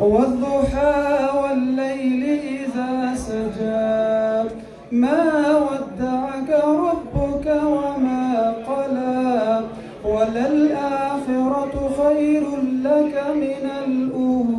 والضحى والليل إذا سجى ما ودعك ربك وما قلى وللآخرة خير لك من الأولى.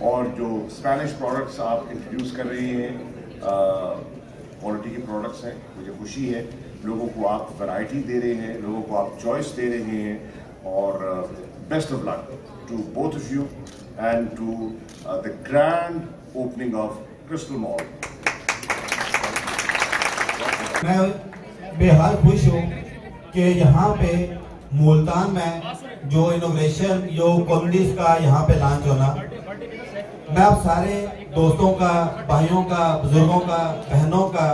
اور جو اسپینش پروڈکٹس آپ انٹروڈیوس کر رہے ہیں کوالٹی کے پروڈکٹس ہیں. مجھے خوشی ہے لوگوں کو آپ ورائٹی دے رہے ہیں, لوگوں کو آپ چوائس دے رہے ہیں, اور best of luck to both of you and to the grand opening of Crystal Mall. میں بے حال خوش ہوں کہ یہاں پہ ملتان میں جو انوگریشن جو کوندس کا یہاں پہ لانچ ہونا, میں اب سارے دوستوں کا, بھائیوں کا, بزرگوں کا, بہنوں کا,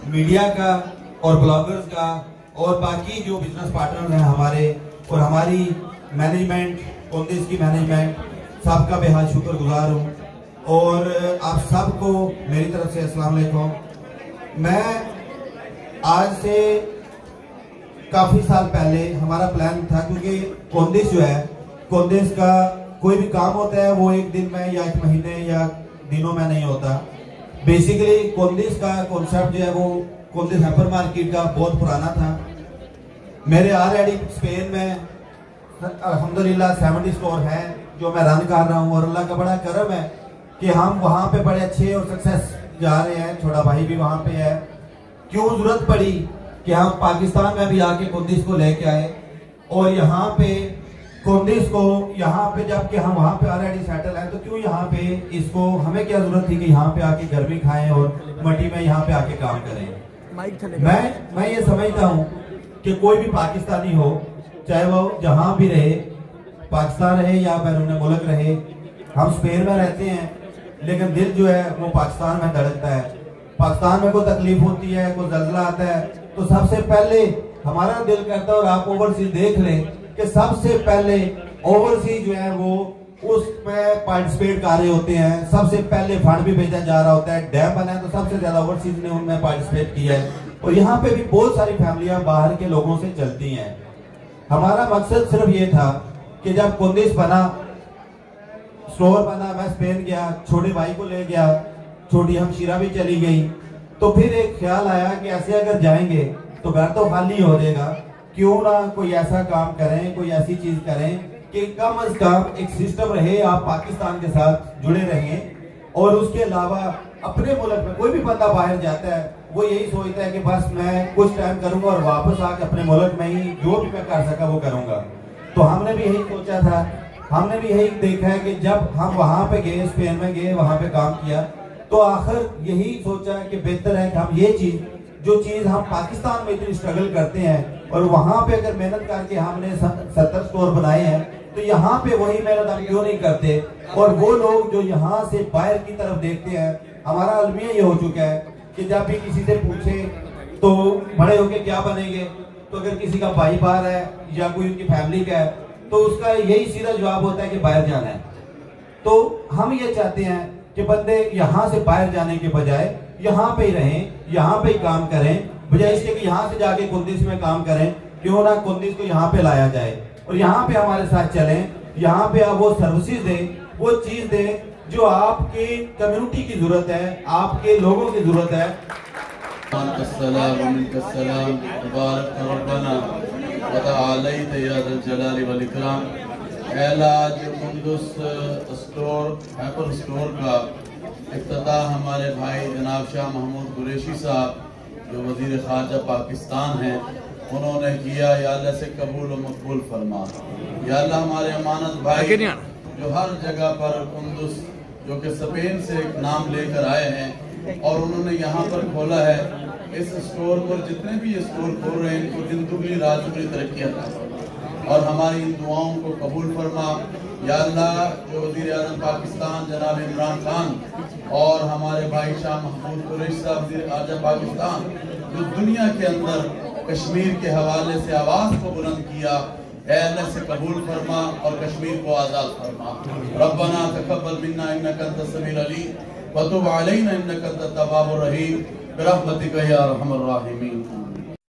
میڈیا کا اور بلاگرز کا اور باقی جو بزنس پارٹنر ہیں ہمارے اور ہماری مینجمنٹ, کوندس کی مینجمنٹ, سب کا بے حال شکر گزار ہوں. اور آپ سب کو میری طرف سے السلام علیکم. میں آج سے کافی سال پہلے ہمارا پلان تھا, کیونکہ کوندس جو ہے, کوندس کا کوئی بھی کام ہوتا ہے وہ ایک دن میں یا ایک مہینے یا دنوں میں نہیں ہوتا. بیسیکلی کوندس کا کانسیپٹ جو ہے وہ کوندس ہائپر مارکیٹ کا بہت پرانا تھا. میرے آلریڈی اسپین میں الحمدللہ 70 اسٹور ہیں جو میں رن کر رہا ہوں, اور اللہ کا بڑا کرم ہے کہ ہم وہاں پہ بڑے اچھے اور سکسیس جا رہے ہیں. چھوٹا بھائی بھی وہاں پہ ہے. کیوں ضرورت پڑی کہ ہم پاکستان میں بھی آ کے کوندس کو لے کے آئے, اور یہاں پہ کوندس کو یہاں پہ جب کہ ہم وہاں پہ آلریڈی سیٹل ہیں, تو کیوں یہاں پہ اس کو, ہمیں کیا ضرورت تھی کہ یہاں پہ آ کے گھر بھی کھائیں اور مٹی میں یہاں پہ آ کے کام کریں. میں یہ سمجھتا ہوں کہ کوئی بھی پاکستانی ہو, چاہے وہ جہاں بھی رہے, پاکستان رہے یا بیرون ملک رہے, ہم اسپین میں رہتے ہیں لیکن دل جو ہے وہ پاکستان میں دھڑکتا ہے. پاکستان میں کوئی تکلیف ہوتی ہے, کوئی زلزلہ آتا ہے, تو سب سے پہلے ہمارا دل کرتا ہے, اور آپ اوورسیز دیکھ لیں کہ سب سے پہلے اوورسیز جو ہے وہ اس میں پارٹیسپیٹ کر رہے ہوتے ہیں. سب سے پہلے فنڈ بھی بھیجا جا رہا ہوتا ہے. ڈیم بنا ہے تو سب سے زیادہ اوورسیز نے ان میں پارٹیسپیٹ کیا ہے, اور یہاں پہ بھی بہت ساری فیملیاں باہر کے لوگوں سے چلتی ہیں. ہمارا مقصد صرف یہ تھا کہ جب کوندس بنا, اسٹور بنا, میں اسپین گیا, چھوٹے بھائی کو لے گیا, چھوٹی ہمشیرہ بھی چلی گئی, تو پھر ایک خیال آیا کہ ایسے اگر جائیں گے تو گھر تو خالی ہو جائے گا, کیوں نہ کوئی ایسا کام کریں, کوئی ایسی چیز کریں کہ کم از کم ایک سسٹم رہے, آپ پاکستان کے ساتھ جڑے رہیں. اور اس کے علاوہ اپنے ملک میں کوئی بھی بندہ باہر جاتا ہے وہ یہی سوچتا ہے کہ بس میں کچھ ٹائم کروں گا اور واپس آ کے اپنے ملک میں ہی جو بھی میں کر سکا وہ کروں گا. تو ہم نے بھی یہی سوچا تھا, ہم نے بھی یہی دیکھا ہے کہ جب ہم وہاں پہ گئے, اسپین میں گئے, وہاں پہ کام کیا, تو آخر یہی سوچا کہ بہتر ہے کہ ہم یہ چیز, جو چیز ہم پاکستان میں اتنی اسٹرگل کرتے ہیں, اور وہاں پہ اگر محنت کر کے ہم نے 70 اسٹور بنائے ہیں, تو یہاں پہ وہی محنت ہم کیوں نہیں کرتے. اور وہ لوگ جو یہاں سے باہر کی طرف دیکھتے ہیں, ہمارا المیہ یہ ہو چکا ہے کہ جب بھی کسی سے پوچھیں تو بڑے ہو کے کیا بنیں گے, تو اگر کسی کا بھائی باہر ہے یا کوئی ان کی فیملی کا ہے, تو اس کا یہی سیدھا جواب ہوتا ہے کہ باہر جانا ہے. تو ہم یہ چاہتے ہیں کہ بندے یہاں سے باہر جانے کے بجائے یہاں پہ ہی رہیں, یہاں پہ ہی کام کریں, بجائے اس کے کہ یہاں سے جا کے کوندس میں کام کریں. کیوں نہ کوندس کو یہاں پہ لایا جائے اور یہاں پہ ہمارے ساتھ چلیں, یہاں پہ آپ وہ سروسز دیں, وہ چیز دیں جو آپ کی کمیونٹی کی ضرورت ہے, آپ کے لوگوں کی ضرورت ہے. السلام منک السلام تبارک ربنا وتعالیت یا ذا الجلال والاکرام. اعلاج کوندس اسٹور, ہائپر اسٹور کا افتتاح ہمارے بھائی جناب شاہ محمود قریشی صاحب جو وزیر خارجہ پاکستان ہیں, انہوں نے کیا. یا اللہ سے قبول و مقبول فرما. یا اللہ ہمارے امانت بھائی جو ہر جگہ پر کوندس, جو کہ اسپین سے ایک نام لے کر آئے ہیں اور انہوں نے یہاں پر کھولا ہے, اس اسٹور پر جتنے بھی اسٹور کھول رہے ہیں ان کو دن دگنی رات دگنی ترقی عطا فرما, اور ہماری ان دعاؤں کو قبول فرما. یا اللہ جو وزیر اعظم پاکستان جناب عمران خان اور ہمارے بھائی شاہ محمود قریشی صاحب وزیر خارجہ پاکستان, جو دنیا کے اندر کشمیر کے حوالے سے آواز کو بلند کیا, اے اللہ سے قبول فرما اور کشمیر کو آزاد فرما. ربنا تقبل منا انک انت السمیع العلیم وتب علینا انک انت التواب الرحیم برحمتک یا ارحم الراحمین.